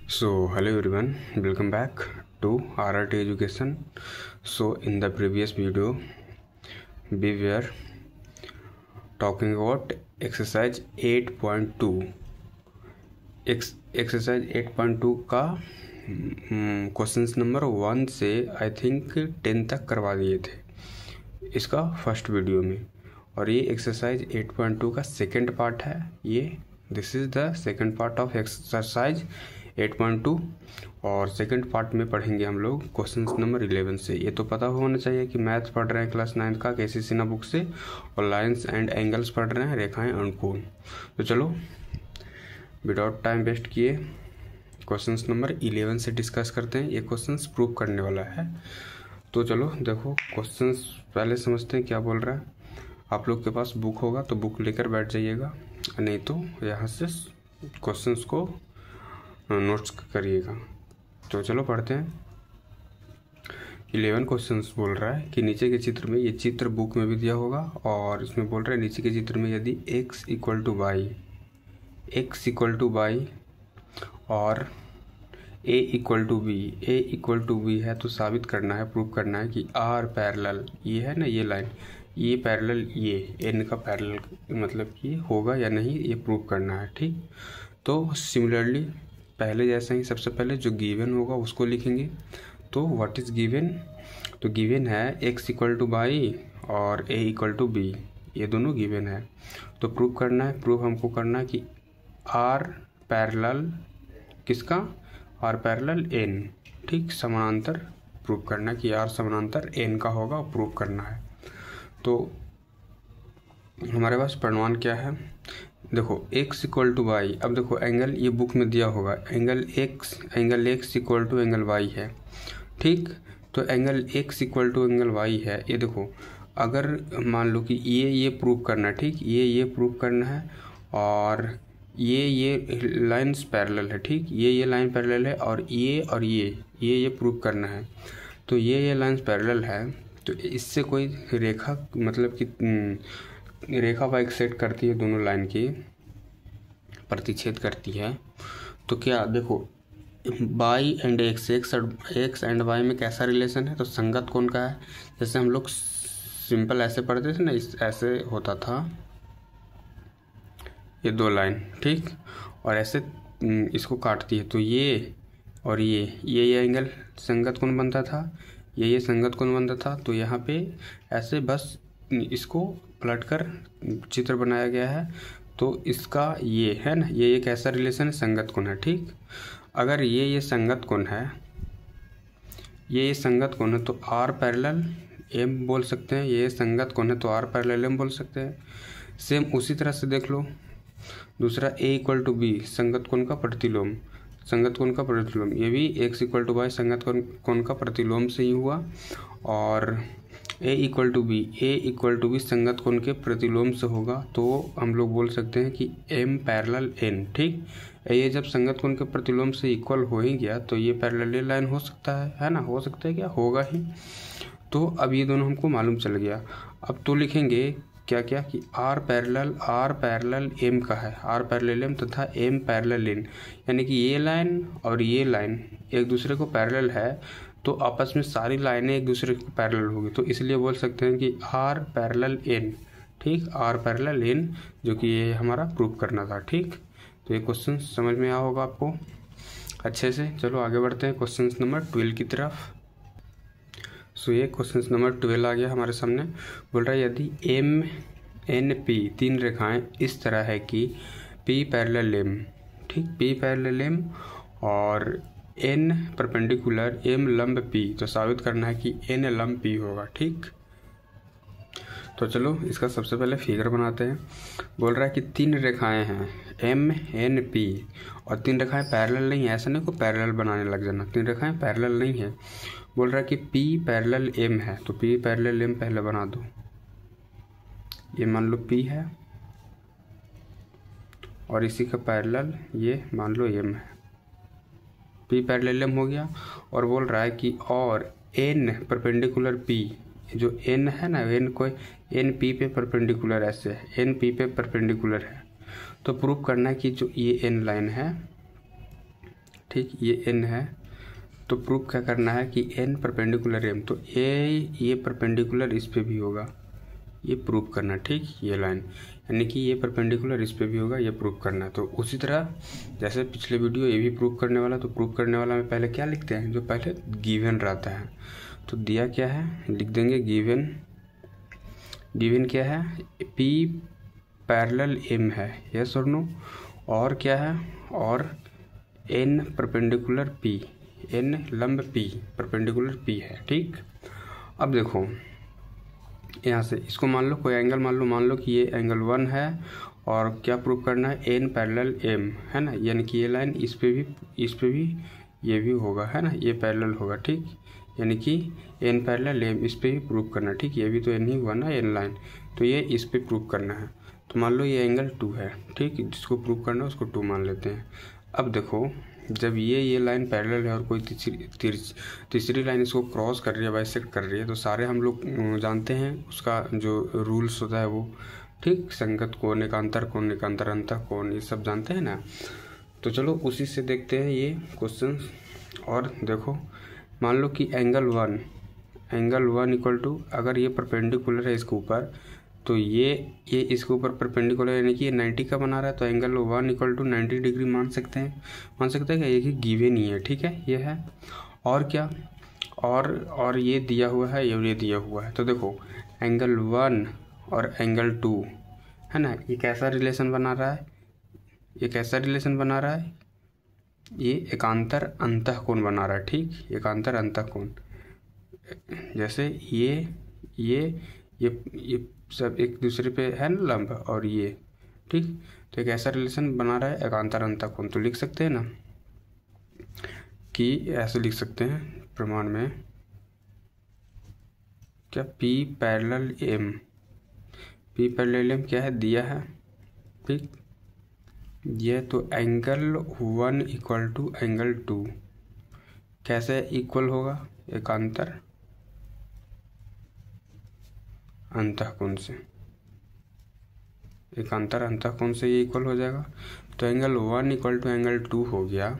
So hello everyone, welcome back to RRT Education. So in the previous video we were talking about exercise 8.2. Exercise 8.2 का questions number 1 से I think 10 तक करवा दिए थे इसका first video में, और ये एक्सरसाइज 8.2 का सेकंड पार्ट है। ये this is the second part of exercise 8.2 और सेकंड पार्ट में पढ़ेंगे हम लोग क्वेश्चंस नंबर 11 से। ये तो पता होना चाहिए कि मैथ्स पढ़ रहे हैं क्लास 9 का कैसी सिन्हा बुक से, और लाइंस एंड एंगल्स पढ़ रहे हैं, रेखाएं और कोण। तो चलो विदाउट टाइम वेस्ट किए क्वेश्चंस नंबर 11 से डिस्कस करते हैं। ये क्वेश्चंस प्रूव करने वाला है। तो चलो देखो क्वेश्चंस पहले समझते हैं क्या बोल रहा है। आप लोग के पास बुक होगा तो बुक लेकर बैठ जाइएगा, नहीं तो यहाँ से क्वेश्चंस को नोट्स करिएगा। तो चलो पढ़ते हैं। 11 क्वेश्चंस बोल रहा है कि नीचे के चित्र में, ये चित्र बुक में भी दिया होगा और इसमें बोल रहा है नीचे के चित्र में यदि x = y और a = b है तो साबित करना है, प्रूव करना है कि r पैरेलल, ये है ना ये लाइन, ये पैरेलल, ये n का पैरेलल मतलब कि होगा या नहीं, ये प्रूव करना है। ठीक, तो सिमिलरली पहले जैसा ही सबसे पहले जो गिवन होगा उसको लिखेंगे। तो व्हाट इज़ गिवन? तो गिवन है x = y और a = b, ये दोनों गिवन है। तो प्रूव करना है, प्रूव हमको करना है कि r पैरेलल किसका, r पैरेलल n, ठीक, समानांतर प्रूव करना है कि r समानांतर n का होगा, प्रूव करना है। तो हमारे पास प्रमाण क्या है, देखो x = y। अब देखो एंगल, ये बुक में दिया होगा एंगल x = एंगल y है। ठीक, तो एंगल x = एंगल y है। ये देखो अगर मान लो कि ये प्रूव करना है, ठीक, ये प्रूव करना है, और ये लाइन्स पैरेलल है, ठीक, ये लाइन पैरेलल है, और ये प्रूव करना है। तो ये लाइन्स पैरेलल है, तो इससे कोई रेखा मतलब कि रेखा बाइक सेट करती है, दोनों लाइन की प्रतिच्छेद करती है। तो क्या देखो y and x and y में कैसा रिलेशन है, तो संगत कोण का है। जैसे हम लोग सिंपल ऐसे पढ़ते थे ना, ऐसे होता था ये दो लाइन, ठीक, और ऐसे इसको काटती है, तो ये और ये एंगल संगत कोण बनता था, ये संगत कोण बनता था। तो यहाँ पे ऐसे बस इसको पलट कर चित्र बनाया गया है। तो इसका ये है ना, ये कैसा रिलेशन है, संगत कोण है। ठीक, अगर ये संगत कोण है, ये संगत कोण है तो r पैरेलल m बोल सकते हैं। ये संगत कोण है तो r पैरेलल m बोल सकते हैं। सेम उसी तरह से देख लो दूसरा a = b, संगत कोण का प्रतिलोम, ये भी x = y संगत कोण का प्रतिलोम से ही हुआ, और a = b संगत कोण के प्रतिलोम से होगा। तो हम लोग बोल सकते हैं कि m पैरेलल n, ठीक, ये जब संगत कोण के प्रतिलोम से इक्वल हो ही गया तो ये पैरेलल लाइन हो सकता है ना, हो सकता है, क्या होगा ही। तो अब ये दोनों हमको मालूम चल गया। अब तो लिखेंगे क्या कि r पैरेलल m का है, r पैरेलल m तथा m पैरेलल n, यानी कि ये लाइन और ये लाइन एक दूसरे को पैरेलल है, तो आपस में सारी लाइनें एक दूसरे को पैरेलल होगी। तो इसलिए बोल सकते हैं कि r पैरेलल n, ठीक, r पैरेलल n, जो कि ये हमारा प्रूव करना था। ठीक, तो ये क्वेश्चन समझ में आया होगा आपको अच्छे से। चलो आगे बढ़ते हैं क्वेश्चन नंबर 12 की तरफ। सो ये क्वेश्चन नंबर 12 आ गया हमारे सामने। बोल रहा है यदि m n p तीन रेखाएं इस तरह है कि p पैरेलल m, ठीक, p पैरेलल m और n परपेंडिकुलर m लंब p, तो साबित करना है कि n लंब p होगा। ठीक, तो चलो इसका सबसे पहले फिगर बनाते हैं। बोल रहा है कि तीन रेखाएं हैं m n p, और तीन रेखाएं पैरेलल नहीं है, ऐसा नहीं को पैरेलल बनाने लग जाना, तीन रेखाएं पैरेलल नहीं है। बोल रहा है कि p पैरेलल m है, तो p पैरेलल m पहले बना दो। ये मान लो p है और इसी का पैरेलल ये मान लो m है, p पैरेलल m हो गया। और बोल रहा है कि और n परपेंडिकुलर p, जो n है ना, n कोई n p पे परपेंडिकुलर ऐसे है, n p पे परपेंडिकुलर है, तो प्रूव करना है कि जो ये n लाइन है, ठीक, ये n है। तो प्रूफ क्या करना है कि n परपेंडिकुलर m, तो ये परपेंडिकुलर इस पे भी होगा, ये प्रूफ करना। ठीक, ये लाइन यानी कि ये परपेंडिकुलर इस पे भी होगा, ये प्रूफ करना है। तो उसी तरह जैसे पिछले वीडियो ये भी प्रूफ करने वाला, तो प्रूफ करने वाला में पहले क्या लिखते हैं, जो पहले गिवन रहता है। तो दिया क्या है, लिख देंगे गिवन क्या है, p पैरेलल m है, यस और नो, और क्या है, और n परपेंडिकुलर p, n लंब p परपेंडिकुलर p है। ठीक, अब देखो यहाँ से इसको मान लो, कोई एंगल मान लो कि ये एंगल 1 है, और क्या प्रूव करना है, n पैरेलल m है ना, यानी कि ये लाइन इस पे भी ये भी होगा, है ना, ये पैरेलल होगा। ठीक, यानी कि n पैरेलल m इस पे भी प्रूव करना। ठीक, ये भी तो n ही हुआ ना, n लाइन, तो ये इस पे प्रूव करना है। तो मान लो ये एंगल 2 है, ठीक, जिसको प्रूव करना है उसको 2 मान लेते हैं। अब देखो जब ये लाइन पैरेलल है और कोई तीसरी लाइन इसको क्रॉस कर रही है, बाइसेक्ट कर रही है, तो सारे हम लोग जानते हैं उसका जो रूल्स होता है वो, ठीक, संगत कोण, एकांतर कोण, एकांतर अंतः कोण, ये सब जानते हैं ना। तो चलो उसी से देखते हैं ये क्वेश्चन। और देखो मान लो कि एंगल 1 इक्वल टू, अगर ये परपेंडिकुलर है इसके ऊपर, तो ये इसके ऊपर परपेंडिकुलर यानी कि ये 90 का बना रहा है, तो एंगल 1 इक्वल टू 90 डिग्री मान सकते हैं क्या, ये गिवन ही है। ठीक है, ये है, और क्या, और ये दिया हुआ है, ये दिया हुआ है। तो देखो एंगल 1 और एंगल 2 है ना, ये कैसा रिलेशन बना रहा है, ये एकांतर अंतःकोण बना रहा है। ठीक, एकांतर अंतःकोण, जैसे ये सब एक दूसरे पे है ना लंब, और ये, ठीक, तो एक ऐसा रिलेशन बना रहा है एकांतर अंतःकोण। तो लिख सकते हैं ना कि ऐसे लिख सकते हैं प्रमाण में, क्या P पैरेलल M क्या है, दिया है। ठीक, ये तो एंगल 1 इक्वल टू एंगल 2 कैसे इक्वल होगा, एकांतर अंतःकोण से, एकांतर अंतःकोण से ये इक्वल हो जाएगा। तो एंगल 1 इक्वल टू एंगल 2 हो गया।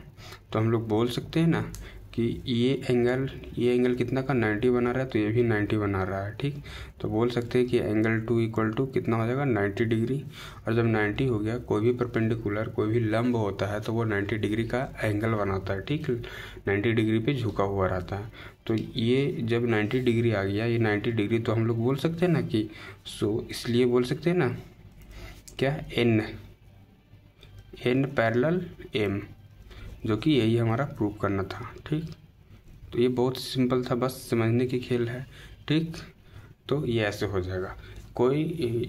तो हम लोग बोल सकते हैं ना कि ये एंगल कितना का 90 बना रहा है, तो ये भी 90 बना रहा है। ठीक, तो बोल सकते हैं कि एंगल 2 इक्वल टू कितना हो जाएगा, 90 डिग्री। और जब 90 हो गया, कोई भी परपेंडिकुलर, कोई भी लंब होता है तो वो 90 डिग्री का एंगल बनाता है। ठीक, 90 डिग्री पे झुका हुआ रहता है। तो ये जब 90 डिग्री आ गया, ये 90 डिग्री, तो हम लोग बोल सकते हैं ना कि इसलिए बोल सकते हैं ना क्या, n पैरेलल m, जो कि यही हमारा प्रूव करना था। ठीक, तो ये बहुत सिंपल था, बस समझने की खेल है। ठीक, तो ये ऐसे हो जाएगा, कोई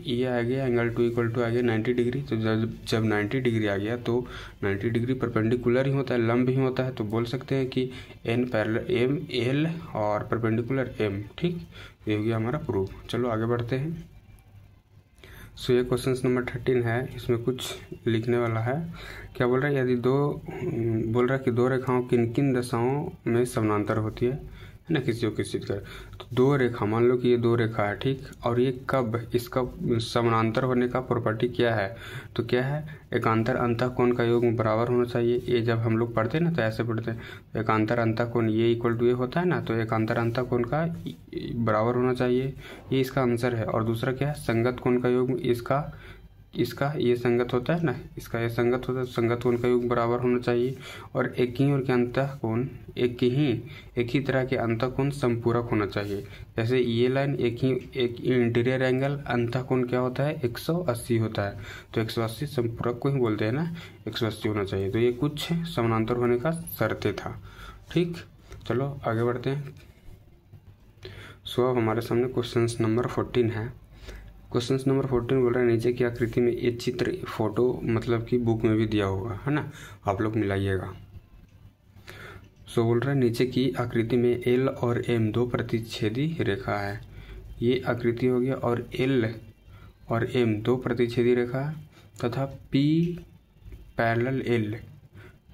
ये आ गया एंगल 2 इक्वल टू आ गया 90 डिग्री। तो जब 90 डिग्री आ गया, तो 90 डिग्री परपेंडिकुलर ही होता है, लंब ही होता है, तो बोल सकते हैं कि n पैरेलल m l और परपेंडिकुलर m। ठीक, ये हो गया हमारा प्रूफ। चलो आगे बढ़ते हैं। सो ये क्वेश्चन नंबर 13 है, इसमें कुछ लिखने वाला है। क्या बोल रहा है, यदि बोल रहा है कि दो रेखाओं किन किन दशाओं में समानांतर होती है ना, किसी चीज़ का। तो दो रेखा, मान लो कि ये दो रेखा है, ठीक, और ये कब, इसका समानांतर होने का प्रॉपर्टी क्या है, तो क्या है, एकांतर अंतःकोण का योग बराबर होना चाहिए। ये जब हम लोग पढ़ते हैं ना, तो ऐसे पढ़ते हैं, एकांतर अंतःकोण ये इक्वल टू ये होता है ना, तो एकांतर अंतःकोण का बराबर होना चाहिए, ये इसका आंसर है। और दूसरा क्या है, संगत कोण का योग इसका ये संगत होता है ना, इसका ये संगत होता है, संगत कोण का योग बराबर होना चाहिए। और एक ही और के अंतःकोण एक ही तरह के अंतःकोण संपूरक होना चाहिए। जैसे ये लाइन एक इंटीरियर एंगल, अंतःकोण क्या होता है, 180 होता है, तो 180 संपूरक को ही बोलते हैं ना, 180 होना चाहिए। तो ये कुछ समानांतर होने का शर्तें था। ठीक, चलो आगे बढ़ते हैं। सो अब हमारे सामने क्वेश्चन नंबर 14 है। क्वेश्चन नंबर 14 बोल रहा है, नीचे की आकृति में ये चित्र, फोटो मतलब कि बुक में भी दिया होगा, है ना, आप लोग मिलाइएगा। सो बोल रहा है, नीचे की आकृति में L और M दो प्रतिच्छेदी रेखा है। ये आकृति हो गया, और L और M दो प्रतिच्छेदी रेखा है, तथा P पैरेलल L।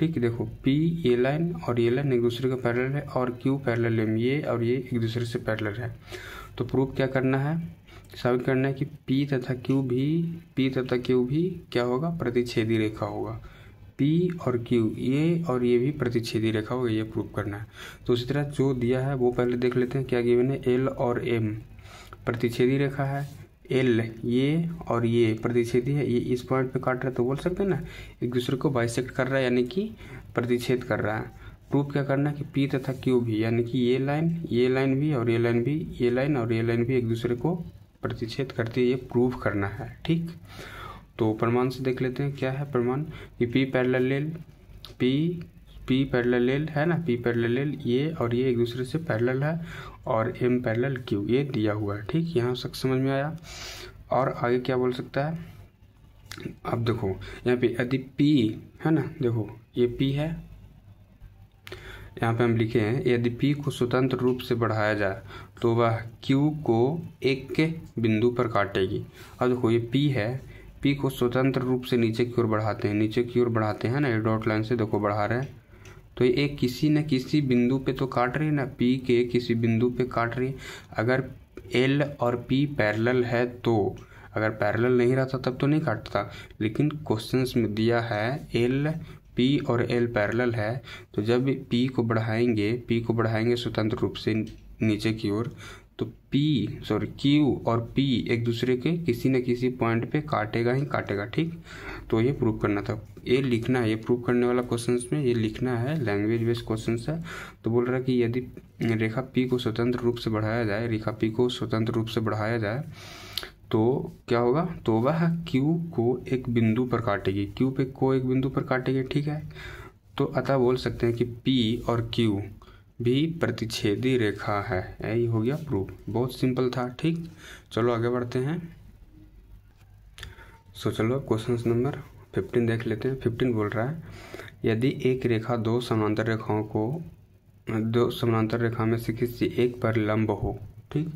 ठीक, देखो P ये लाइन और ये लाइन एक दूसरे का पैरेलल है, और Q पैरेलल M, ये और ये एक दूसरे से पैरेलल है। तो प्रूफ क्या करना है, साबित करना है कि P तथा Q भी क्या होगा, प्रतिच्छेदी रेखा होगा। पी और क्यू ये भी प्रतिच्छेदी रेखा होगी, ये प्रूव करना है। तो उसी तरह जो दिया है वो पहले देख लेते हैं क्या गिवन है। एल और एम प्रतिच्छेदी रेखा है, एल ये और ये प्रतिच्छेदी है, ये इस पॉइंट पे काट रहा है तो बोल सकते हैं ना एक दूसरे को बाइसेक्ट कर रहा है, यानी कि प्रतिच्छेद कर रहा है। प्रूफ क्या करना है कि पी तथा क्यू भी, यानी कि ये लाइन भी और ये लाइन भी, ये लाइन और ये लाइन भी एक दूसरे को प्रतिच्छेद करती है, ये प्रूफ करना है। ठीक, तो प्रमाण से देख लेते हैं क्या है प्रमाण कि पी पैरेलल है ना, पी पैरेलल ये और ये एक दूसरे से पैरेलल है और एम पैरेलल क्यू ये दिया हुआ है। ठीक, यहाँ तक समझ में आया। और आगे क्या बोल सकता है, अब देखो यहाँ पे यदि पी है ना, देखो ये पी है, यहाँ पे हम लिखे हैं यदि पी को स्वतंत्र रूप से बढ़ाया जाए तो वह क्यू को एक के बिंदु पर काटेगी। अब देखो ये पी है, पी को स्वतंत्र रूप से नीचे की ओर बढ़ाते हैं ना, ये डॉट लाइन से देखो बढ़ा रहे हैं, तो ये एक किसी न किसी बिंदु पे तो काट रही है ना, पी के किसी बिंदु पे काट रही है। अगर एल और पी पैरेलल है तो, अगर पैरेलल नहीं रहता तब तो नहीं काटता, लेकिन क्वेश्चंस में दिया है एल पी और एल पैरेलल है, तो जब पी को बढ़ाएंगे स्वतंत्र रूप से नीचे की ओर, तो क्यू और पी एक दूसरे के किसी न किसी पॉइंट पे काटेगा ही काटेगा। ठीक, तो ये प्रूव करना था, ये लिखना है, ये प्रूव करने वाला क्वेश्चंस में ये लिखना है, लैंग्वेज बेस्ड क्वेश्चंस है। तो बोल रहा है कि यदि रेखा पी को स्वतंत्र रूप से बढ़ाया जाए तो क्या होगा, तो वह क्यू को एक बिंदु पर काटेगी, एक बिंदु पर काटेगी। ठीक है, तो अतः बोल सकते हैं कि पी और क्यू भी प्रतिच्छेदी रेखा है, यही हो गया प्रूफ। बहुत सिंपल था। ठीक, चलो आगे बढ़ते हैं। चलो क्वेश्चन नंबर 15 देख लेते हैं। 15 बोल रहा है यदि एक रेखा दो समांतर रेखा में से किसी एक पर लंब हो, ठीक,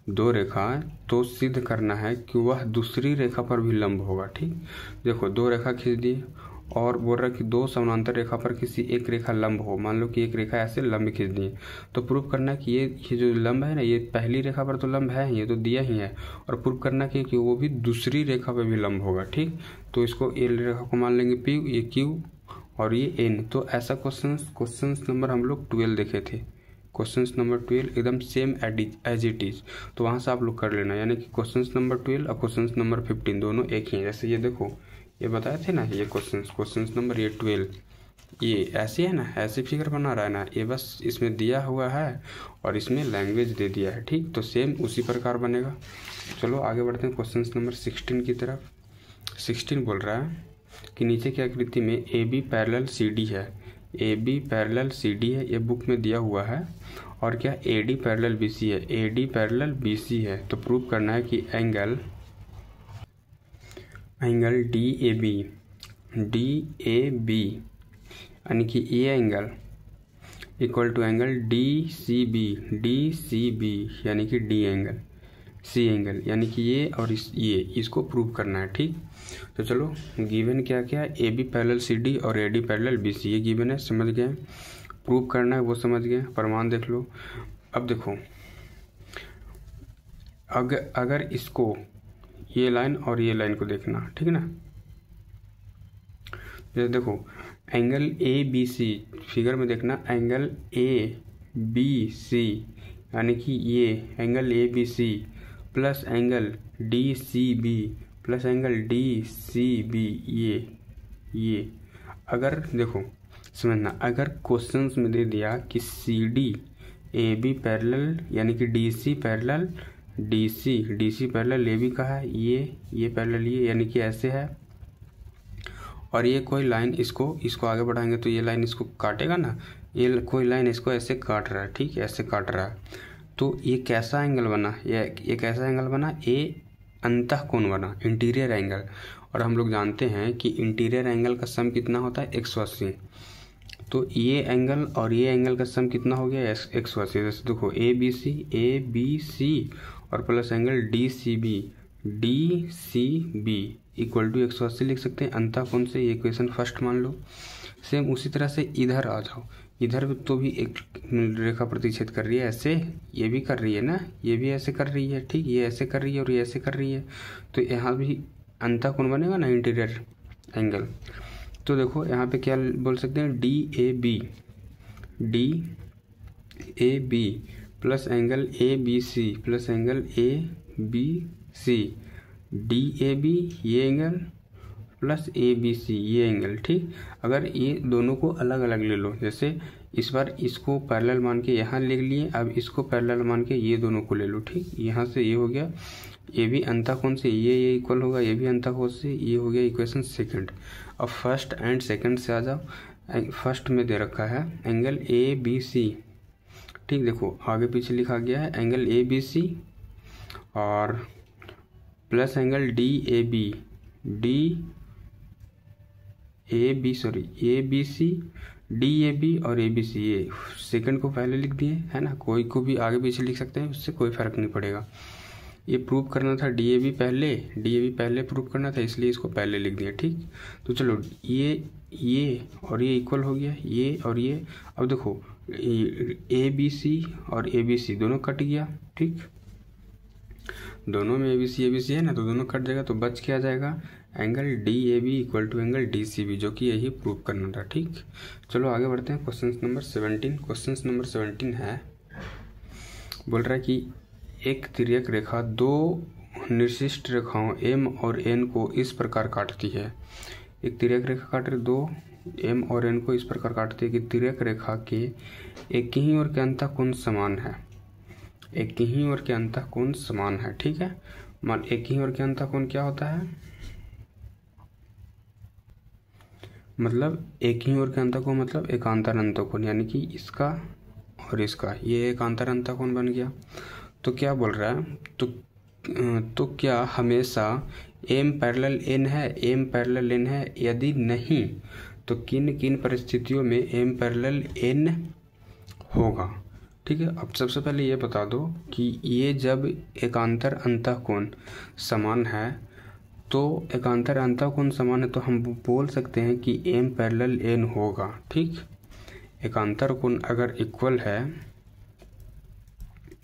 दो रेखा तो सिद्ध करना है कि वह दूसरी रेखा पर भी लंब होगा। ठीक, देखो दो रेखा खींच दी और बोल रहा है कि दो समानांतर रेखा पर किसी एक रेखा लंब हो, मान लो कि एक रेखा ऐसे लंब खींच दी है, तो प्रूव करना है कि ये जो लंब है ना, ये पहली रेखा पर तो लंब है, ये तो दिया ही है, और प्रूव करना है कि वो भी दूसरी रेखा पर भी लंब होगा। ठीक, तो इसको ए रेखा को मान लेंगे पी, ये क्यू और ये एन। तो ऐसा क्वेश्चन नंबर हम लोग 12 देखे थे, क्वेश्चन नंबर 12 एकदम सेम एज इट इज, तो वहाँ से आप लोग कर लेना, यानी कि क्वेश्चन नंबर 12 और क्वेश्चन नंबर 15 दोनों एक ही हैं। जैसे ये देखो ये बताए थे ना, ये क्वेश्चन नंबर ये 12 ये ऐसे है ना, ऐसे फिगर बना रहा है ना, ये बस इसमें दिया हुआ है और इसमें लैंग्वेज दे दिया है। ठीक, तो सेम उसी प्रकार बनेगा। चलो आगे बढ़ते हैं क्वेश्चन नंबर 16 की तरफ। 16 बोल रहा है कि नीचे की आकृति में A B parallel C D है, A B parallel C D है, ये बुक में दिया हुआ है, और क्या A D parallel B C है, A D parallel B C है। तो प्रूव करना है कि एंगल डी ए बी यानी कि ये angle equal to angle D C B यानी कि डी एंगल सी एंगल, यानी कि ये और इसको प्रूव करना है। ठीक, तो चलो गिवन क्या क्या, A B parallel C D और A D parallel B C, ये गिवन है, समझ गए। प्रूव करना है वो समझ गए, प्रमाण देख लो। अब देखो अगर इसको ये लाइन और ये लाइन को देखना, ठीक है ना, जैसे देखो angle A B C, figure में देखना एंगल ए बी सी, यानी कि ये angle A B C plus angle D C B plus angle D C B, ये अगर देखो समझना, अगर क्वेश्चंस में दे दिया कि C D A B parallel यानी कि D C parallel D C parallel A B का है, ये पैरेलल ये, यानी कि ऐसे है, और ये कोई लाइन इसको आगे बढ़ाएंगे तो ये लाइन इसको काटेगा ना, ये कोई लाइन इसको ऐसे काट रहा है। ठीक, ऐसे काट रहा है, तो ये कैसा एंगल बना, ये कैसा एंगल बना, ये अंतःकोण बना, इंटीरियर एंगल। और हम लोग जानते हैं कि इंटीरियर एंगल का सम कितना होता है 180, तो ये एंगल और ये एंगल का सम कितना हो गया 180। जैसे देखो ए बी सी और plus angle D C B equal to 180 लिख सकते हैं अंतःकोण से, ये इक्वेशन फर्स्ट मान लो। सेम उसी तरह से इधर आ जाओ, इधर तो भी एक रेखा प्रतिच्छेद कर रही है, ऐसे ये भी कर रही है ना, ये भी ऐसे कर रही है। ठीक, ये ऐसे कर रही है और ये ऐसे कर रही है, तो यहाँ भी अंतःकोण बनेगा ना, इंटीरियर एंगल। तो देखो यहाँ पे क्या बोल सकते हैं, D A B plus angle A B C plus angle A B C, D A B ये angle plus A B C ये एंगल। ठीक, अगर ये दोनों को अलग अलग ले लो, जैसे इस बार इसको पैरेलल मान के यहाँ ले लिए, अब इसको पैरेलल मान के ये दोनों को ले लो। ठीक, यहाँ से ये हो गया, ये भी अंतःकोण से ये इक्वल होगा, ये भी अंतःकोण से ये हो गया इक्वेशन सेकंड। अब फर्स्ट एंड सेकंड से आ जाओ। फर्स्ट में दे रखा है एंगल ए बी सी। ठीक, देखो आगे पीछे लिखा गया है एंगल ए बी सी और plus angle D A B C, D A B और ए बी सी। ये सेकंड को पहले लिख दिए है ना, कोई को भी आगे पीछे लिख सकते हैं, उससे कोई फर्क नहीं पड़ेगा। ये प्रूव करना था डी ए बी पहले प्रूव करना था, इसलिए इसको पहले लिख दिया। ठीक, तो चलो ये और ये इक्वल हो गया, ये और ये। अब देखो ए बी सी और ए बी सी दोनों कट गया। ठीक, दोनों में ए बी सी है ना, तो दोनों कट जाएगा, तो बच क्या जाएगा, angle D A B equal to angle D C B, जो कि यही प्रूव करना था। ठीक, चलो आगे बढ़ते हैं। Question number 17। क्वेश्चन नंबर 17 है, बोल रहा है कि एक तिर्यक रेखा दो निर्दिष्ट रेखाओं एम और एन को इस प्रकार काटती है। एक तिर्यक रेखा काट रही, दो एम और एन को इस प्रकार काटती है कि तिर्यक रेखा के एक ही ओर के अंतःकोण समान है। एक ही ओर के अंतःकोण समान है। ठीक है, मान एक ही ओर के अंतःकोण क्या होता है, मतलब एक ही ओर के अंतःकोण मतलब एकांतर अंतःकोण, यानी कि इसका और इसका ये एकांतर अंतःकोण बन गया। तो क्या बोल रहा है, तो क्या हमेशा एम पैरेलल एन है, एम पैरेलल एन है? यदि नहीं तो किन किन परिस्थितियों में एम पैरेलल एन होगा। ठीक है, अब सबसे पहले ये बता दो कि ये जब एकांतर अंतःकोण समान है, तो एकांतर अंतःकोण समान है तो हम बोल सकते हैं कि एम पैरेलल एन होगा। ठीक, एकांतर कोण अगर इक्वल है,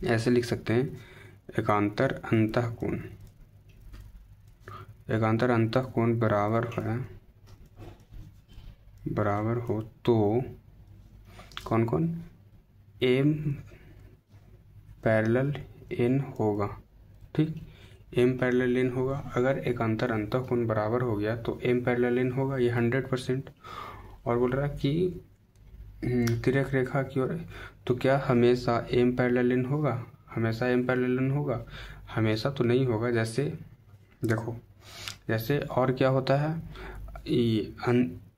ऐसे लिख सकते हैं, एकांतर अंतःकोण बराबर हो तो कौन कौन, एम पैरेलल एन होगा। ठीक, एम पैरेलल एन होगा। अगर एकांतर अंतःकोण बराबर हो गया तो एम पैरेलल एन होगा, ये 100%। और बोल रहा है कि तिर्यक रेखा की ओर, तो क्या हमेशा एम पैरेलल एन होगा? हमेशा एम पैरेलल एन होगा? हमेशा तो नहीं होगा। जैसे देखो, जैसे और क्या होता है,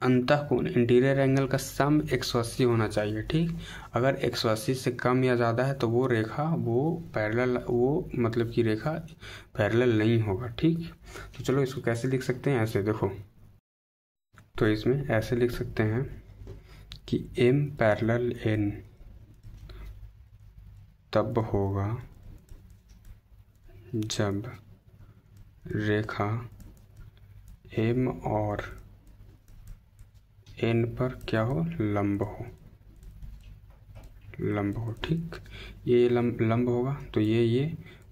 अंतःकोण इंटीरियर एंगल का सम 180 होना चाहिए। ठीक, अगर 180 से कम या ज़्यादा है तो वो रेखा मतलब कि रेखा पैरेलल नहीं होगा। ठीक, तो चलो इसको कैसे लिख सकते हैं, ऐसे देखो, तो इसमें ऐसे लिख सकते हैं कि एम पैरेलल एन तब होगा जब रेखा एम और एन पर क्या हो, लंब हो। ठीक, ये लंब होगा तो ये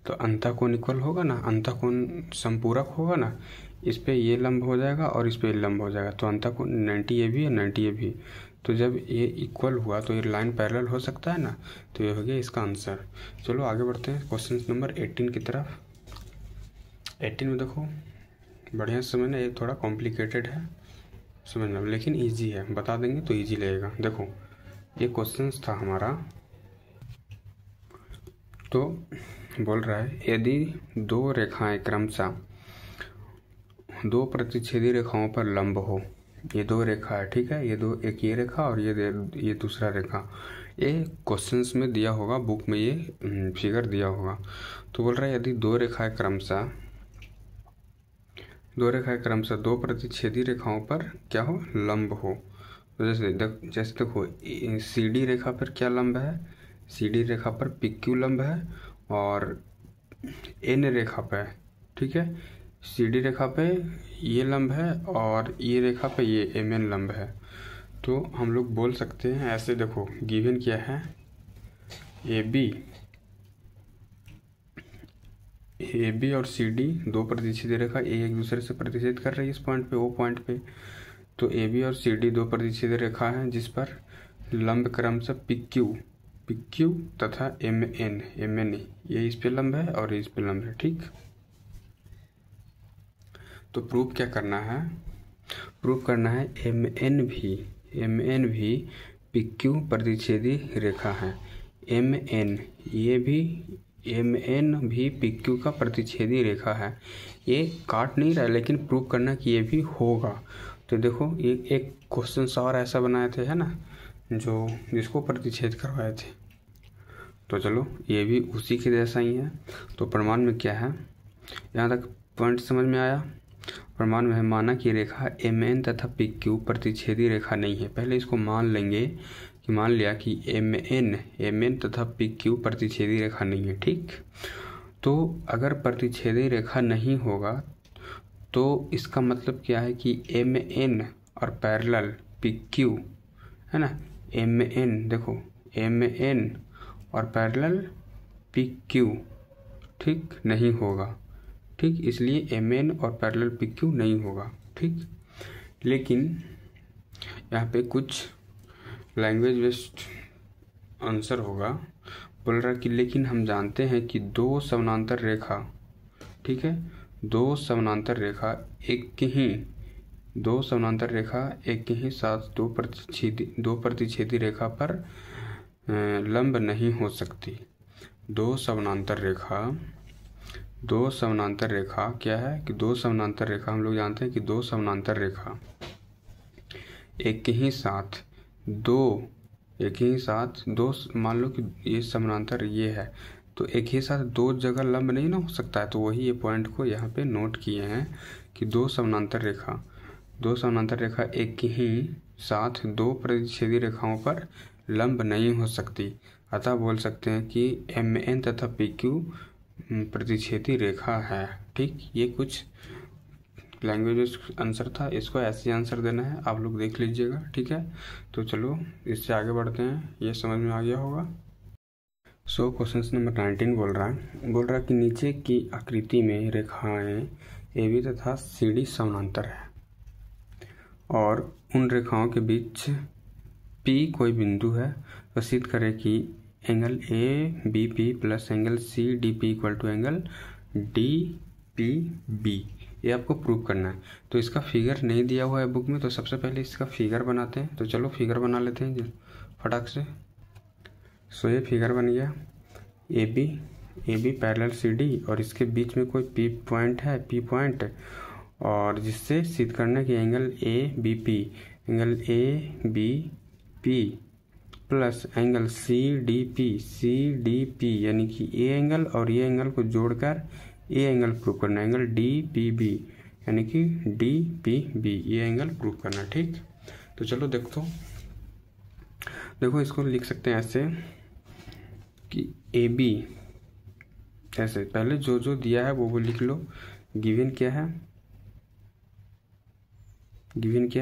तो अंतःकोण इक्वल होगा ना, अंतःकोण संपूरक होगा ना, इस पे ये लंब हो जाएगा और इस पे लंब हो जाएगा, तो अंतःकोण 90 ए भी है 90 ए भी। तो जब ये इक्वल हुआ तो ये लाइन पैरेलल हो सकता है ना, तो ये हो गया इसका आंसर। चलो आगे बढ़ते हैं क्वेश्चन नंबर 18 की तरफ। 18 में देखो बढ़िया से समझना, ये थोड़ा कॉम्प्लिकेटेड है समझना, लेकिन इजी है, बता देंगे तो इजी लगेगा। देखो ये क्वेश्चन था हमारा, तो बोल रहा है यदि दो रेखाएं क्रमशः दो प्रतिच्छेदी रेखाओं पर लंब हो, ये दो रेखा है। ठीक है, ये दो, एक ये रेखा और ये दूसरा रेखा, ये क्वेश्चंस में दिया होगा, बुक में ये फिगर दिया होगा। तो बोल रहा है यदि दो रेखाएं क्रमशः दो प्रतिच्छेदी रेखाओं पर क्या हो, लंब हो। तो जैसे देखो CD रेखा पर क्या लंब है, CD रेखा पर PQ लंब है और N रेखा पे, ठीक है, CD रेखा पे ये लंब है और ये रेखा पे ये MN लंब है। तो हम लोग बोल सकते हैं ऐसे, देखो गिवन क्या है, AB और CD दो प्रतिच्छेदी रेखा, एक दूसरे से प्रतिच्छेद कर रही है इस पॉइंट पे, वो पॉइंट पे। तो ए बी और सी डी दो प्रतिच्छेदी रेखा है जिस पर लंब क्रमशः पी क्यू तथा एम एन ये इस पे लंब है और इस पे लंब है। ठीक, तो प्रूफ क्या करना है? प्रूफ करना है एम एन भी पी क्यू प्रतिच्छेदी रेखा है। एम एन भी पी क्यू का प्रतिच्छेदी रेखा है। ये काट नहीं रहा है लेकिन प्रूफ करना कि ये भी होगा। तो देखो ये एक क्वेश्चन और ऐसा बनाए थे है ना, जो जिसको प्रतिच्छेद करवाए थे। तो चलो ये भी उसी के जैसा ही है। तो प्रमाण में क्या है, यहाँ तक पॉइंट समझ में आया? प्रमाण में है माना कि रेखा एम एन तथा पी क्यू प्रतिच्छेदी रेखा नहीं है। पहले इसको मान लेंगे कि मान लिया कि एम एन तथा पी क्यू प्रतिच्छेदी रेखा नहीं है। ठीक, तो अगर प्रतिच्छेदी रेखा नहीं होगा तो इसका मतलब क्या है कि एम एन और पैरेलल पी क्यू है ना, एम एन देखो एम एन और पैरेलल पी क्यू ठीक नहीं होगा। ठीक, इसलिए एम एन और पैरेलल पी क्यू नहीं होगा। ठीक, लेकिन यहाँ पे कुछ लैंग्वेज बेस्ड आंसर होगा। बोल रहा कि लेकिन हम जानते हैं कि दो समानांतर रेखा, ठीक है, दो समानांतर रेखा एक ही साथ दो प्रतिच्छेदी रेखा पर लंब नहीं हो सकती। दो समानांतर रेखा क्या है कि दो समानांतर रेखा, हम लोग जानते हैं कि दो समानांतर रेखा एक ही साथ दो मान लो कि ये समानांतर ये है, तो एक ही साथ दो जगह लंब नहीं ना हो सकता है। तो वही ये पॉइंट को यहाँ पे नोट किए हैं कि दो समानांतर रेखा एक ही साथ दो प्रतिच्छेदी रेखाओं पर लंब नहीं हो सकती। अतः बोल सकते हैं कि एम एन तथा पी क्यू प्रतिच्छेदी रेखा है। ठीक, ये कुछ लैंग्वेज आंसर था, इसको ऐसे आंसर देना है, आप लोग देख लीजिएगा। ठीक है, तो चलो इससे आगे बढ़ते हैं, ये समझ में आ गया होगा। सो क्वेश्चन नंबर 19 बोल रहा है कि नीचे की आकृति में रेखाएं ए बी तथा सी डी समानांतर है और उन रेखाओं के बीच पी कोई बिंदु है, तो सिद्ध करें कि angle A B P plus angle C D P equal to angle D P B. ये आपको प्रूव करना है। तो इसका फिगर नहीं दिया हुआ है बुक में, तो सबसे पहले इसका फिगर बनाते हैं। तो चलो फिगर बना लेते हैं फटाक से। सो ये फिगर बन गया A B parallel C D और इसके बीच में कोई पी पॉइंट और जिससे सिद्ध करना कि angle A B P plus angle C D P यानी कि ए एंगल और ये एंगल को जोड़कर ए एंगल प्रूव करना, एंगल डी पी बी यानी कि डी पी बी ये एंगल प्रूव करना। ठीक, तो चलो देखो इसको लिख सकते हैं ऐसे कि ए बी, ऐसे पहले जो दिया है वो लिख लो। गिवन क्या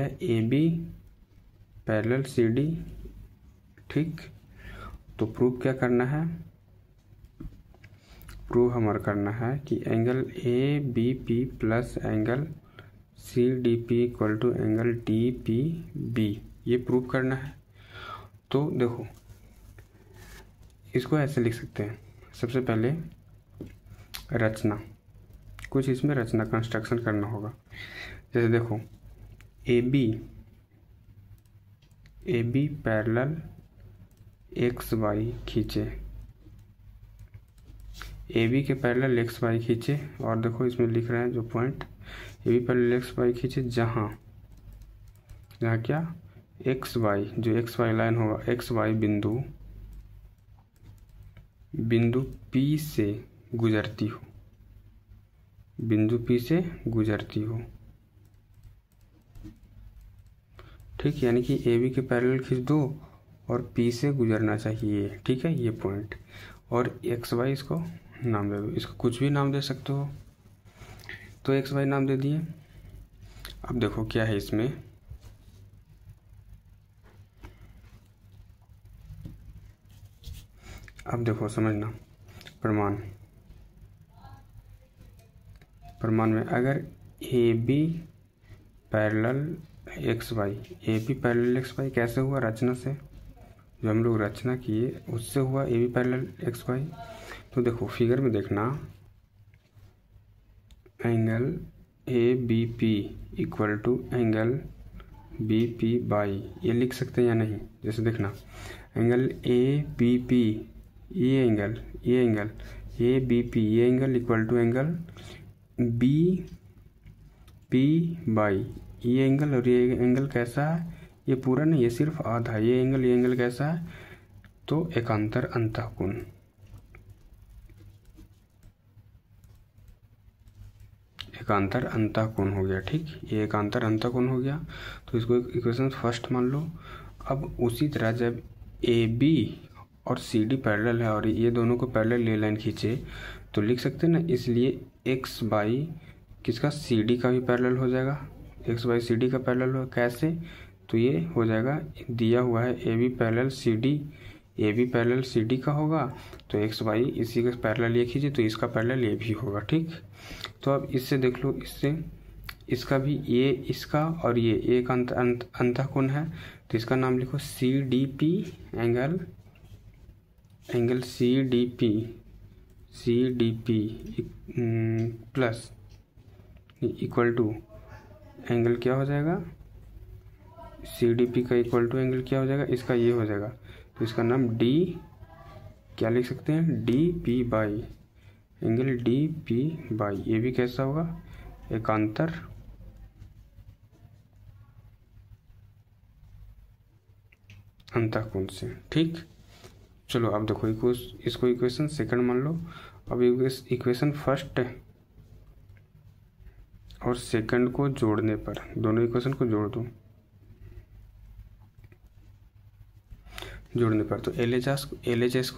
है A B parallel C D. ठीक, तो प्रूव क्या करना है? प्रूव हमारा करना है कि angle A B P plus angle C D P equal to angle D P B, ये प्रूव करना है। तो देखो इसको ऐसे लिख सकते हैं। सबसे पहले रचना, कुछ इसमें रचना कंस्ट्रक्शन करना होगा। जैसे देखो A B parallel X Y खींचे, ए बी के पैरेलल एक्स वाई खींचे और देखो इसमें लिख रहे हैं जो point A B parallel X Y खींचे जहाँ क्या एक्स वाई, जो एक्स वाई लाइन होगा, एक्स वाई बिंदु पी से गुजरती हो, ठीक, यानी कि ए बी के पैरेलल खींच दो और पी से गुजरना चाहिए। ठीक है, ये पॉइंट और एक्स वाई इसको नाम दे दो, इसको कुछ भी नाम दे सकते हो। तो एक्स वाई नाम दे दिए। अब देखो क्या है इसमें, अब देखो समझना। प्रमाण में अगर A B parallel X Y, A B parallel X Y कैसे हुआ? रचना से, जो हम लोग रचना किए उससे हुआ A B parallel X Y. तो देखो फिगर में देखना, angle A B P equal to angle B P Y, ये लिख सकते हैं या नहीं? जैसे देखना, एंगल ए बी पी, ये एंगल ए बी पी, ये angle equal to angle B P Y, ये एंगल और ये एंगल कैसा है? ये पूरा नहीं, ये सिर्फ आधा। ये एंगल कैसा है? तो एकांतर अंतःकोण। एकांतर अंतःकोण हो गया, ठीक। ये एकांतर अंतःकोण हो गया, तो इसको इक्वेशन फर्स्ट मान लो। अब उसी तरह जब ए बी और सी डी पैरेलल है और ये दोनों को पैरेलल ये लाइन खींचे तो लिख सकते हैं ना, इसलिए एक्स बाई किसका? सी डी का भी पैरेलल हो जाएगा। एक्स बाई सी डी का पैरेलल हो, कैसे? तो ये हो जाएगा, दिया हुआ है A B parallel C D, A B parallel C D का होगा, तो एक्स बाई इसी का पैरेलल ये खींचे तो इसका पैरेलल ये भी होगा, ठीक। तो अब इससे देख लो, इससे इसका भी, ये इसका और ये एक अंतःकोण है, तो इसका नाम लिखो C D P, angle C D P plus equal to angle क्या हो जाएगा? सी डी पी का इक्वल टू एंगल क्या हो जाएगा? इसका ये हो जाएगा, तो इसका नाम डी, क्या लिख सकते हैं? D P by, angle D P Y. ये भी कैसा होगा? एकांतर अंतःकोण से, ठीक। चलो अब देखो, इसको इक्वेशन सेकंड मान लो। अब इक्वेशन फर्स्ट और सेकंड को जोड़ने पर, दोनों इक्वेशन को जोड़ दो, जोड़ने पर तो एल एच एस को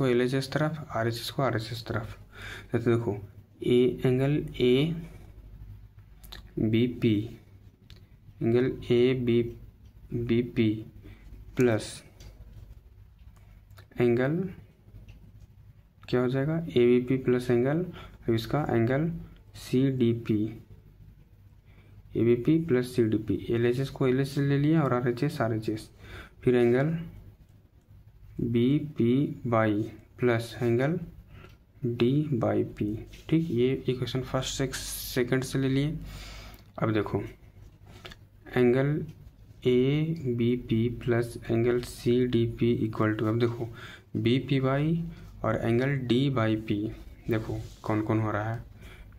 एल एच एस तरफ, आर एच एस को आर एच एस तरफ। जैसे देखो, angle A B P, angle A B P plus angle क्या हो जाएगा? A B P plus angle, अब इसका angle C D P, A B P plus C D P, L H S को L H S ले लिया और R H S, फिर angle B P by plus angle D Y P, ठीक। ये equation first second से ले लिए। अब देखो, angle A B P plus angle C D P equal to, अब देखो बी पी बाई और एंगल डी बाई पी, देखो कौन कौन हो रहा है?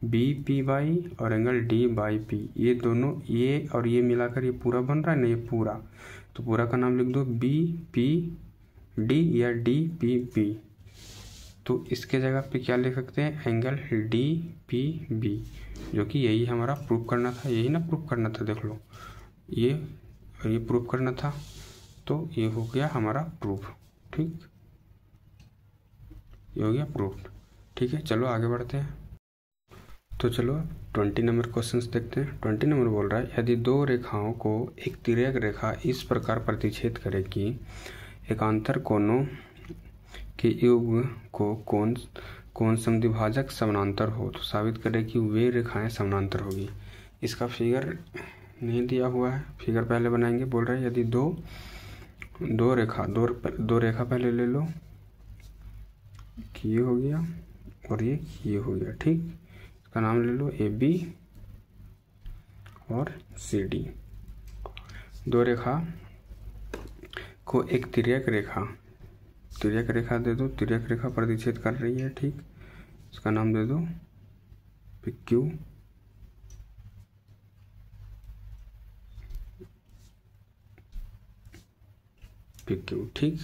बी पी बाई और एंगल डी बाई पी, ये दोनों, ये और ये मिलाकर ये पूरा बन रहा है ना, ये पूरा, तो पूरा का नाम लिख दो बी पी डी या डी पी बी। तो इसके जगह पे क्या लिख सकते हैं? एंगल डी पी बी, जो कि यही हमारा प्रूफ करना था, यही ना प्रूफ करना था, देख लो ये, और ये प्रूफ करना था, तो ये हो गया हमारा प्रूफ, ठीक। ये हो गया प्रूफ, ठीक है। चलो आगे बढ़ते हैं। तो चलो 20 नंबर क्वेश्चंस देखते हैं। 20 नंबर बोल रहा है, यदि दो रेखाओं को एक तिर्यक रेखा इस प्रकार प्रतिच्छेद करे कि एकांतर कोणों के युग्म को कोण समद्विभाजक समानांतर हो, तो साबित करें कि वे रेखाएं समानांतर होगी। इसका फिगर नहीं दिया हुआ है, फिगर पहले बनाएंगे। बोल रहे हैं यदि दो रेखा पहले ले लो, कि ये हो गया और ये हो गया, ठीक। इसका नाम ले लो ए बी और सी डी। दो रेखा को एक तिर्यक रेखा दे दो, तिर्यक रेखा प्रतिच्छेद कर रही है, ठीक। इसका नाम दे दो पी क्यू, ठीक।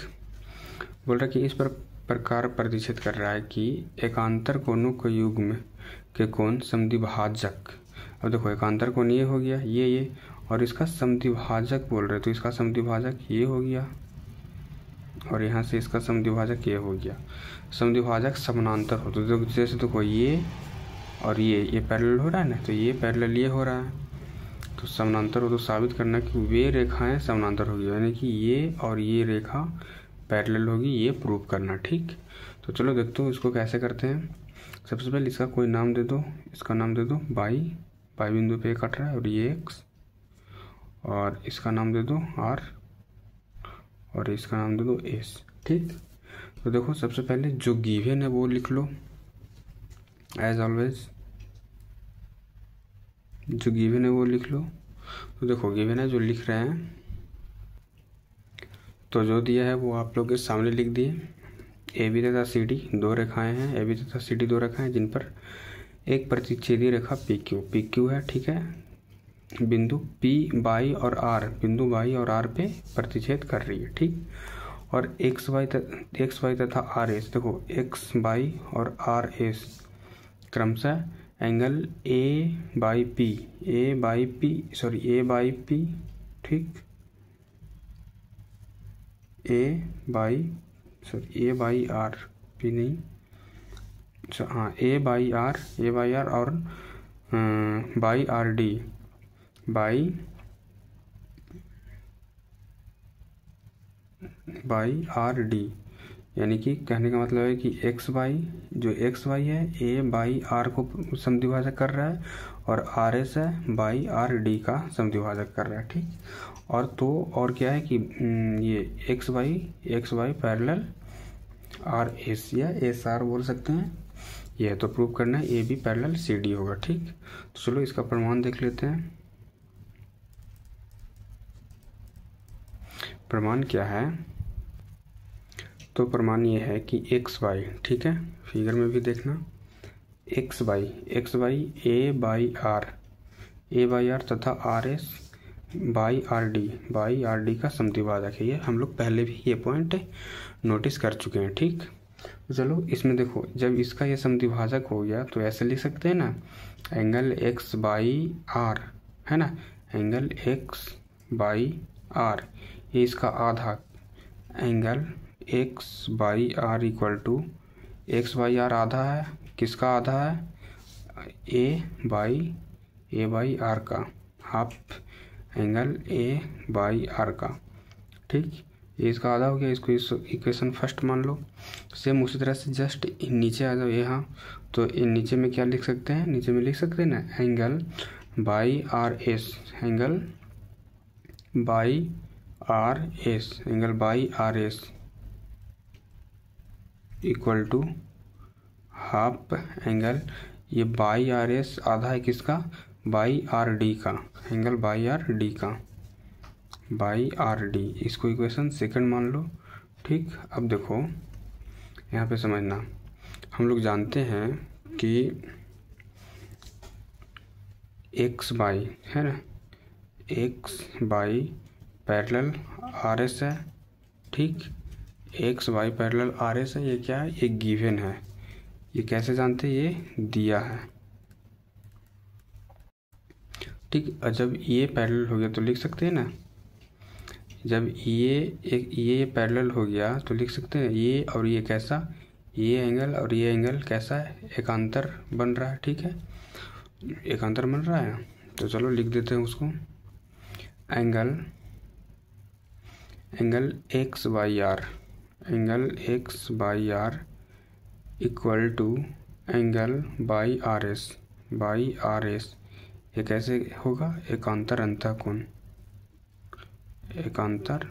बोल रहा कि इस प्रकार प्रतिच्छेद कर रहा है कि एकांतर कोणों के युग्म के कोण समद्विभाजक। अब देखो एकांतर कोण ये हो गया, ये और इसका समद्विभाजक बोल रहे, तो इसका समद्विभाजक ये हो गया और यहाँ से इसका समद्विभाजक ये हो गया। समद्विभाजक समानांतर हो, तो जैसे देखो ये और ये पैरेलल हो रहा है ना, तो ये पैरेलल ये हो रहा है, तो समानांतर हो, तो साबित करना कि वे रेखाएं समानांतर होगी, यानी कि ये और ये रेखा पैरेलल होगी, ये प्रूव करना, ठीक। तो चलो देखते हो इसको कैसे करते हैं। सबसे पहले इसका कोई नाम दे दो, इसका नाम दे दो बाई बिंदु पे कट रहा है और ये एक्स, और इसका नाम दे दो R और इसका नाम दे दो S। ठीक, तो देखो सबसे पहले जो गिवन है वो लिख लो एज ऑलवेज, जो गिवन है वो लिख लो। तो देखो गिवन है जो लिख रहे हैं, तो जो दिया है वो आप लोग के सामने लिख दिए। ए बी तथा सी डी दो रेखाएं हैं, ए बी तथा सी डी दो रेखाएं जिन पर एक प्रतिच्छेदी रेखा पी क्यू है। ठीक है, बिंदु पी बाई और आर, बिंदु बाई और आर पे प्रतिच्छेद कर रही है। ठीक, और एक्स वाई तथा आर एस, देखो एक्स बाई और आर एस क्रमशः angle A by P, A by P, ठीक, ए बाई आर पी नहीं, हाँ ए बाई आर और by R D, by R D, यानी कि कहने का मतलब है कि एक्स वाई है ए बाई आर को समद्विभाजक कर रहा है और आर एस है बाई आर डी का समद्विभाजक कर रहा है। ठीक, और तो और क्या है कि ये X Y parallel R S या एस आर बोल सकते हैं, यह तो प्रूव करना है A B parallel C D होगा। ठीक, तो चलो इसका प्रमाण देख लेते हैं। प्रमाण क्या है, तो प्रमाण ये है कि एक्स वाई, ठीक है, फिगर में भी देखना, X Y A by R तथा R S by R D का समद्विभाजक है। ये हम लोग पहले भी ये पॉइंट नोटिस कर चुके हैं। ठीक, तो चलो इसमें देखो, जब इसका ये समद्विभाजक हो गया तो ऐसे लिख सकते हैं ना, एंगल एक्स बाई आर है ना, एंगल एक्स बाई आर, ये इसका आधा angle X Y R equal to, X Y R आधा है, किसका आधा है, ए बाई आर का, half angle A by R का। ठीक, ये इसका आधा हो गया, इसको इस इक्वेशन फर्स्ट मान लो। सेम उसी तरह से जस्ट नीचे आ जाओ यहाँ, तो इन नीचे में क्या लिख सकते हैं, नीचे में लिख सकते हैं ना, angle Y R S, angle Y R S equal to half angle, ये बाई आर एस आधा है किसका, बाई आर डी का, एंगल बाई आर डी, इसको इक्वेशन सेकंड मान लो। ठीक, अब देखो यहाँ पे समझना, हम लोग जानते हैं कि एक्स बाई है ना, X Y parallel R S है। ठीक, X Y parallel R S है, ये क्या है, ये गिवन है। ये कैसे जानते हैं, ये दिया है। ठीक, जब ये पैरेलल हो गया तो लिख सकते हैं ना, जब ये पैरेलल हो गया तो लिख सकते हैं ये और ये कैसा, ये एंगल और ये एंगल कैसा है, एकांतर बन रहा है। ठीक है, एकांतर बन रहा है, तो चलो लिख देते हैं उसको, angle X Y R equal to angle Y R S, ये कैसे होगा, एकांतर अंतःकोण, एकांतर,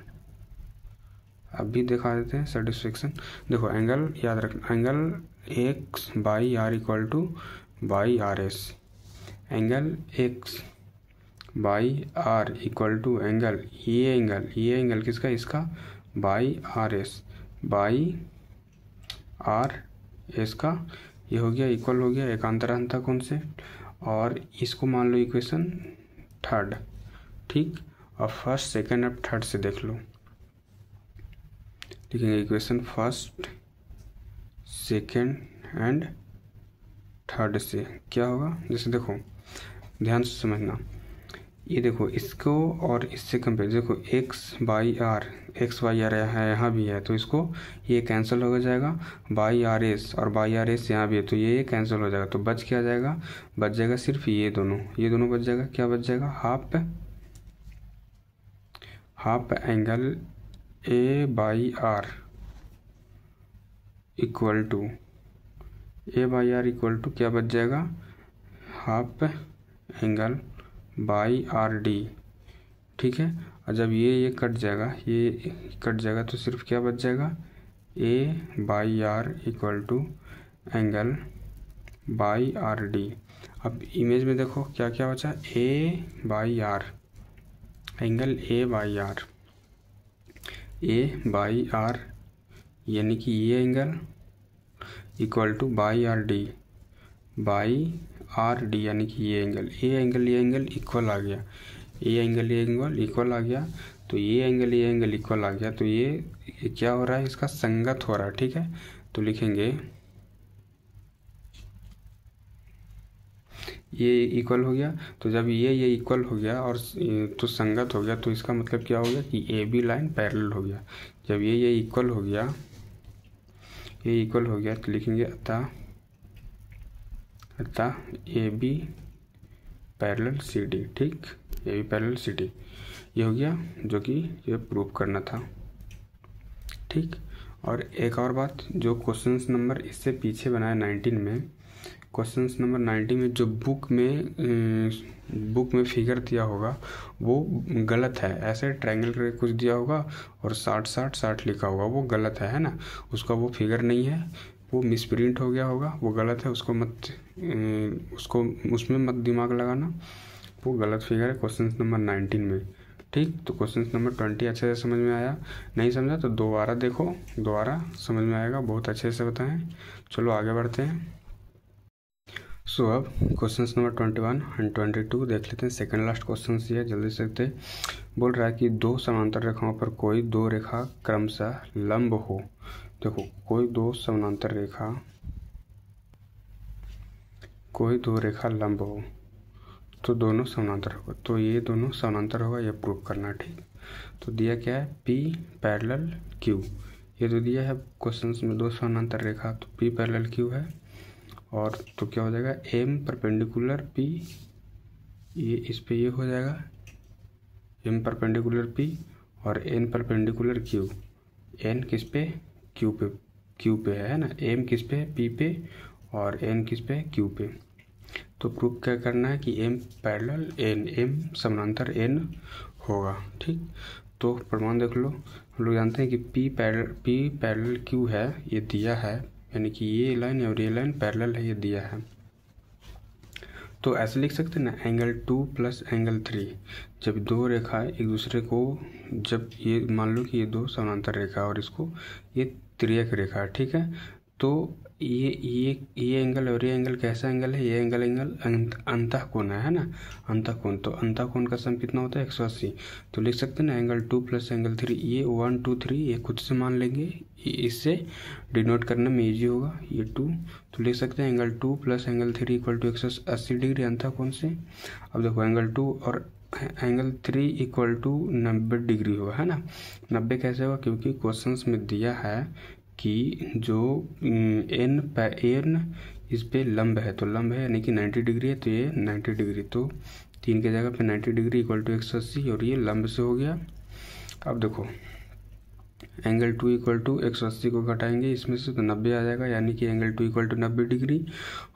अभी दिखा देते हैं सेटिस्फेक्शन। देखो एंगल याद रखना, angle X Y R equal to Y R S, angle X Y R equal to angle, ये एंगल किसका, इसका बाई आर एस का, ये हो गया इक्वल हो गया एकांतर अंतःकोण से, और इसको मान लो इक्वेशन थर्ड। ठीक, और फर्स्ट सेकंड अब थर्ड से देख लो, लिखेंगे equation first second and third से क्या होगा, जैसे देखो ध्यान से समझना, ये देखो इसको और इससे कंपेयर, देखो एक्स बाई आर यहाँ भी है, तो इसको ये कैंसिल हो जाएगा, बाई आर एस और बाई आर एस यहाँ भी है, तो ये कैंसिल हो जाएगा, तो बच क्या जाएगा, बच जाएगा सिर्फ ये दोनों बच जाएगा, क्या बच जाएगा, half angle A by R equal to क्या बच जाएगा, half angle Y R D ठीक है। और जब ये कट जाएगा, ये कट जाएगा तो सिर्फ क्या बच जाएगा, A/R equal to angle Y RD। अब इमेज में देखो क्या क्या बचा, A/R एंगल A/R यानी कि ये angle equal to by RD यानी कि ये एंगल, ये एंगल इक्वल आ गया, ये एंगल इक्वल आ गया, तो ये एंगल इक्वल आ गया, तो ये क्या हो रहा है, इसका संगत हो रहा है। ठीक है, तो लिखेंगे ये इक्वल हो गया, तो जब ये इक्वल हो गया और तो संगत हो गया, तो इसका मतलब क्या हो गया कि AB लाइन पैरेलल हो गया। जब ये इक्वल हो गया, ये इक्वल हो गया, तो लिखेंगे अतः AB पैरेलल CD। ठीक, AB पैरेलल CD ये हो गया, जो कि ये प्रूव करना था। ठीक, और एक और बात, जो क्वेश्चन नंबर इससे पीछे बनाया 19 में, क्वेश्चन नंबर 90 में जो बुक में फिगर दिया होगा वो गलत है। ऐसे ट्रायंगल करके कुछ दिया होगा और 60-60-60 लिखा होगा, वो गलत है ना, उसका वो फिगर नहीं है, वो मिसप्रिंट हो गया होगा, वो गलत है, उसमें मत दिमाग लगाना, वो गलत फिगर है क्वेश्चन नंबर 19 में। ठीक, तो क्वेश्चन नंबर 20 अच्छे से समझ में आया, नहीं समझा तो दोबारा देखो, दोबारा समझ में आएगा, बहुत अच्छे से बताएं। चलो आगे बढ़ते हैं। सो अब क्वेश्चन नंबर 21 एंड 22 देख लेते हैं। सेकंड लास्ट क्वेश्चन ये है, जल्दी से देखते। बोल रहा है कि दो समांतर रेखाओं पर कोई दो रेखा क्रमशः लंब हो। देखो, कोई दो रेखा लंब हो तो दोनों समांतर होगा, तो ये दोनों समांतर होगा, ये प्रूव करना है। ठीक, तो दिया क्या है, P पैरेलल Q, ये तो दिया है क्वेश्चन में दो समांतर रेखा, तो P पैरेलल Q है, और तो क्या हो जाएगा, M परपेंडिकुलर P, ये इस पे ये हो जाएगा M परपेंडिकुलर P और N परपेंडिकुलर Q। N किस पे, Q पे है ना, M किस पे, P पे, और N किस पे, Q पे। तो प्रूफ क्या करना है कि M पैरेलल N, M समानांतर N होगा। ठीक, तो प्रमाण देख लो, हम लोग जानते हैं कि P पैरेलल Q है, ये दिया है, यानी कि ये लाइन और ये लाइन पैरेलल है, ये दिया है। तो ऐसे लिख सकते हैं ना, एंगल 2 प्लस एंगल 3, जब दो रेखा एक दूसरे को, जब ये मान लो कि ये दो समानांतर रेखा और इसको ये तिर्यक रेखा है। ठीक है, तो ये एंगल और ये एंगल कैसा एंगल है, ये एंगल अंतःकोण है ना, अंतःकोण। तो अंतःकोण का सम कितना होता है, 180। तो लिख सकते हैं ना, एंगल 2 प्लस एंगल 3, ये 1 2 3 ये खुद से मान लेंगे, इससे डिनोट करने में इजी होगा, ये 2, तो लिख सकते हैं angle 2 plus angle 3 equal to 180 degree अंतःकोण से। अब देखो एंगल 2 और एंगल 3 इक्वल टू 90 डिग्री होगा, है ना। 90 कैसे होगा, क्योंकि क्वेश्चन में दिया है कि जो एन इस पे लंब है, तो लंब है यानी कि 90 डिग्री है, तो ये 90 डिग्री, तो 3 के जगह पे 90 डिग्री इक्वल टू 180, और ये लंब से हो गया। अब देखो एंगल 2 इक्वल टू 180 को घटाएंगे इसमें से, तो 90 आ जाएगा, यानी कि एंगल 2 इक्वल टू 90 डिग्री।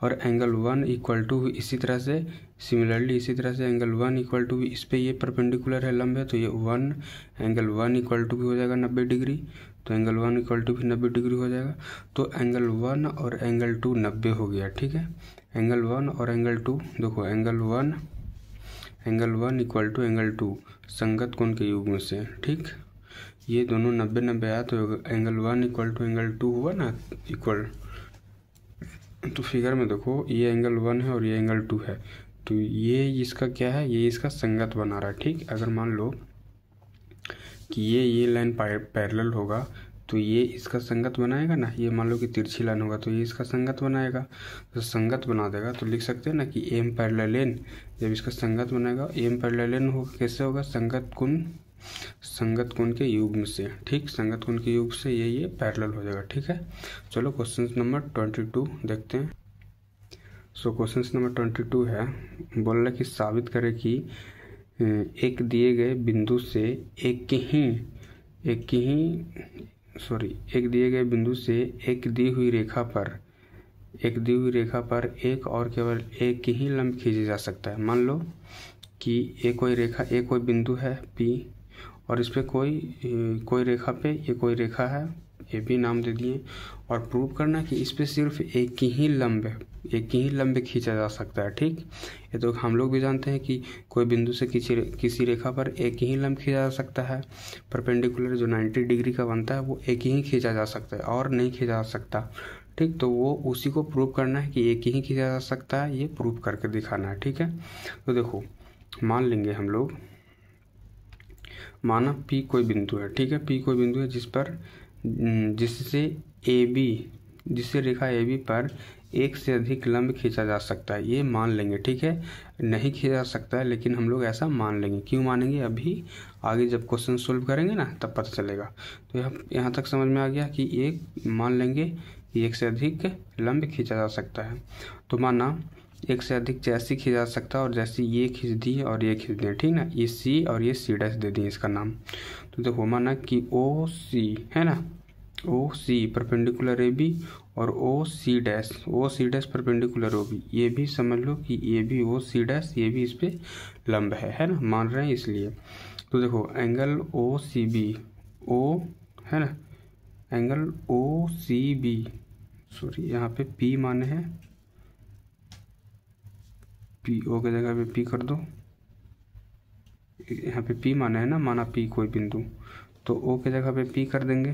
और एंगल 1 इक्वल टू इसी तरह से, सिमिलरली इसी तरह से एंगल 1 इक्वल टू, इस पे ये परपेंडिकुलर है, लंब है, तो ये 1 एंगल 1 इक्वल टू भी हो जाएगा 90 डिग्री, तो एंगल 1 इक्वल टू भी 90 डिग्री हो जाएगा। तो एंगल 1 और एंगल 2 90 हो गया। ठीक है, एंगल 1 और एंगल 2, देखो एंगल 1 इक्वल टू एंगल 2 संगत कोण के युग्म से। ठीक, ये दोनों 90-90 आया, तो एंगल 1 इक्वल टू एंगल 2 हुआ ना इक्वल। तो फिगर में देखो ये एंगल 1 है और ये एंगल 2 है, तो ये इसका क्या है, ये इसका संगत बना रहा है। ठीक, अगर मान लो कि ये लाइन पैरेलल होगा, तो ये इसका संगत बनाएगा ना, ये मान लो कि तिरछी लाइन होगा, तो ये इसका संगत बनाएगा, तो संगत बना देगा, तो लिख सकते हैं ना कि M पैरेलल N, जब इसका संगत बनाएगा M पैरेलल N होगा, कैसे होगा, संगत कोण के युग्म से। ठीक, संगत कोण के युग्म से ये पैरेलल हो जाएगा। ठीक है, चलो क्वेश्चन नंबर 22 देखते हैं। सो क्वेश्चन नंबर 22 है, बोल रहा है कि साबित करें कि एक दिए गए बिंदु से एक दिए गए बिंदु से एक दी हुई रेखा पर एक और केवल एक ही लंब खींचा जा सकता है। मान लो कि ये कोई बिंदु है P और इस पे कोई रेखा पे ये कोई रेखा है, ये भी नाम दे दिए। और प्रूव करना कि इस पे सिर्फ एक ही लंब खींचा जा सकता है। ठीक, ये तो हम लोग भी जानते हैं कि कोई बिंदु से किसी रेखा पर एक ही लंब खींचा जा सकता है। परपेंडिकुलर जो 90 डिग्री का बनता है वो एक ही खींचा जा सकता है और नहीं खींचा जा सकता। ठीक, तो वो उसी को प्रूव करना है कि एक ही खींचा जा सकता है, ये प्रूव करके दिखाना है। ठीक है, तो देखो मान लेंगे हम लोग, माना P कोई बिंदु है। ठीक है, P कोई बिंदु है जिससे रेखा AB पर एक से अधिक लंब खींचा जा सकता है, ये मान लेंगे। ठीक है, नहीं खींचा जा सकता है लेकिन हम लोग ऐसा मान लेंगे। क्यों मानेंगे, अभी आगे जब क्वेश्चन सोल्व करेंगे ना तब पता चलेगा। तो यहाँ तक समझ में आ गया कि एक मान लेंगे कि एक से अधिक लंब खींचा जा सकता है। तो माना एक से अधिक जैसी खींचा जा सकता है और जैसी ये खींच दी और ये खींच दी, ठीक ना, ये C और ये C डैश दे दिए इसका नाम। तो देखो माना कि OC है ना, OC परपेंडिकुलर AB और OC डैश परपेंडिकुलर OB, ये भी समझ लो कि ये भी OC डैश, ये भी इस पे लंब है ना, मान रहे हैं इसलिए। तो देखो एंगल OCB है ना, एंगल OCB, सॉरी यहाँ पे P माने हैं, O की जगह पे P कर दो, यहाँ पे P माना है ना, माना P कोई बिंदु, तो O की जगह पे P कर देंगे।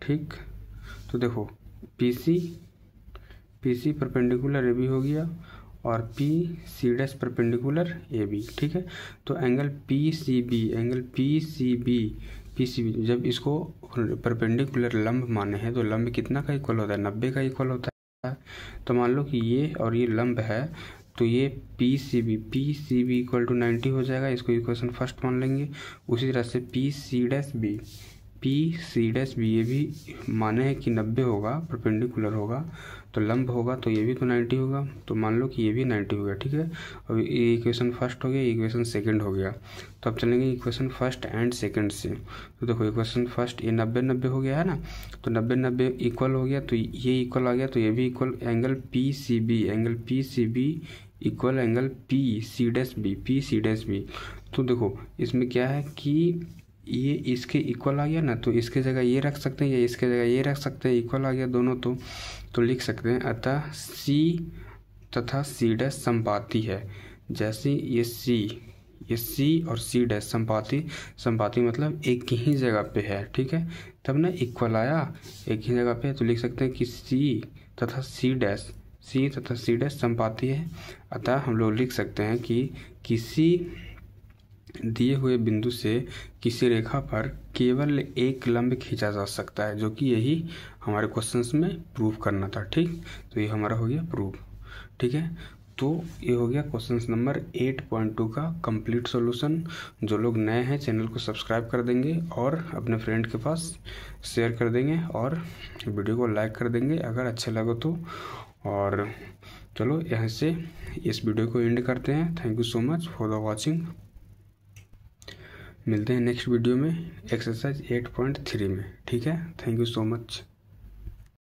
ठीक, तो देखो PC परपेंडिकुलर AB हो गया और PC डैश परपेंडिकुलर AB। ठीक है, तो एंगल PCB जब इसको परपेंडिकुलर लंब माने हैं तो लंब कितना का इक्वल होता है, 90 का इक्वल होता है। तो मान लो कि ये और ये लंब है, तो ये PCB इक्वल टू 90 हो जाएगा, इसको इक्वेशन फर्स्ट मान लेंगे। उसी तरह से PC डैश B ये भी माने हैं कि 90 होगा, परपेंडिकुलर होगा तो लंब होगा, तो ये भी तो 90 होगा, तो मान लो कि ये भी 90 हो गया। ठीक है, अब ये इक्वेशन फर्स्ट हो गया, इक्वेशन सेकंड हो गया। तो अब चलेंगे इक्वेशन फर्स्ट एंड सेकंड से। तो देखो इक्वेशन फर्स्ट ये 90 हो गया है ना, तो 90 इक्वल हो गया, तो ये इक्वल आ गया, तो ये भी equal. Angle PCB equal angle PC dash B। तो देखो इसमें क्या है कि ये इसके इक्वल आ गया ना, तो इसके जगह ये रख सकते हैं या इसके जगह ये रख सकते हैं, इक्वल आ गया दोनों, तो लिख सकते हैं अतः C तथा C डैश संपाती है। जैसे ये C और C डैश संपाती मतलब एक ही जगह पे है। ठीक है, तब ना इक्वल आया, एक ही जगह पे, तो लिख सकते हैं कि C तथा C डैश संपाती है। अतः हम लोग लिख सकते हैं कि किसी दिए हुए बिंदु से किसी रेखा पर केवल एक लंब खींचा जा सकता है, जो कि यही हमारे क्वेश्चंस में प्रूव करना था। ठीक, तो ये हमारा हो गया प्रूव। ठीक है, तो ये हो गया क्वेश्चंस नंबर 8.2 का कंप्लीट सॉल्यूशन। जो लोग नए हैं चैनल को सब्सक्राइब कर देंगे और अपने फ्रेंड के पास शेयर कर देंगे और वीडियो को लाइक कर देंगे अगर अच्छे लगे तो। और चलो यहाँ से इस वीडियो को एंड करते हैं। Thank you so much for the watching. मिलते हैं नेक्स्ट वीडियो में एक्सरसाइज 8.3 में। ठीक है, थैंक यू सो मच।